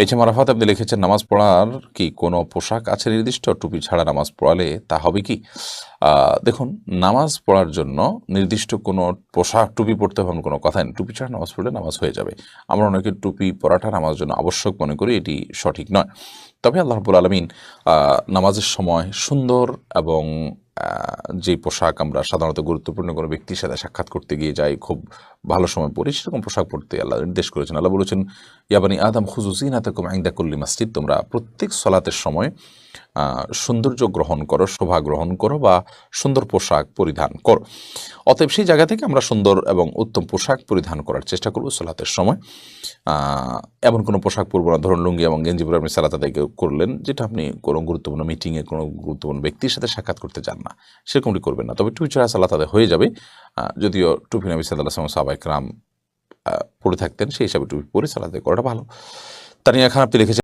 HM. Arafat আপনি লিখেছেন, নামাজ পড়ার কি কোনো পোশাক আছে নির্দিষ্ট? টুপি ছাড়া নামাজ পড়ালে তা হবে কি? দেখুন, নামাজ পড়ার জন্য নির্দিষ্ট কোনো পোশাক, টুপি পড়তে হবে এমন কোনো কথাই নেই। টুপি ছাড়া নামাজ পড়লে নামাজ হয়ে যাবে। আমরা অনেকে টুপি পরাটা নামাজের জন্য আবশ্যক মনে করি, এটি সঠিক নয়। তবে আল্লাহ রাব্বুল আলামিন নামাজের সময় সুন্দর এবং যে পোশাক আমরা সাধারণত গুরুত্বপূর্ণ কোনো ব্যক্তির সাথে সাক্ষাৎ করতে গিয়ে যাই, খুব ভালো সময় পড়ি, সেরকম পোশাক পরতে আল্লাহ নির্দেশ করেছেন। আল্লাহ বলেছেন, ইয়া বানি আদম খুযু যিনাতাকুম ইনদা কুল্লি মাসজিদ, তোমরা প্রত্যেক সলাতের সময় সৌন্দর্য গ্রহণ করো, শোভা গ্রহণ করো বা সুন্দর পোশাক পরিধান করো। অতএব সেই জায়গা থেকে আমরা সুন্দর এবং উত্তম পোশাক পরিধান করার চেষ্টা করব সলাতের সময়। এমন কোনো পোশাক পরবো না, ধরুন লুঙ্গি এবং গেঞ্জি পরে আপনি সালাত আদায় করলেন, যেটা আপনি কোনো গুরুত্বপূর্ণ মিটিংয়ে কোনো গুরুত্বপূর্ণ ব্যক্তির সাথে সাক্ষাৎ করতে চান না, সেরকমটি করবেন না। তবে টুপি ছাড়া সালাত আদায় হয়ে যাবে। যদিও টুপি নবী সাল্লাল্লাহু আলাইহি ওয়াসাল্লাম সাহাবায়ে কেরাম পরে থাকতেন, সেই হিসাবে টুপি পরে সালাত আদায় করাটা ভালো। তানিয়া খান আপনি লিখেছেন,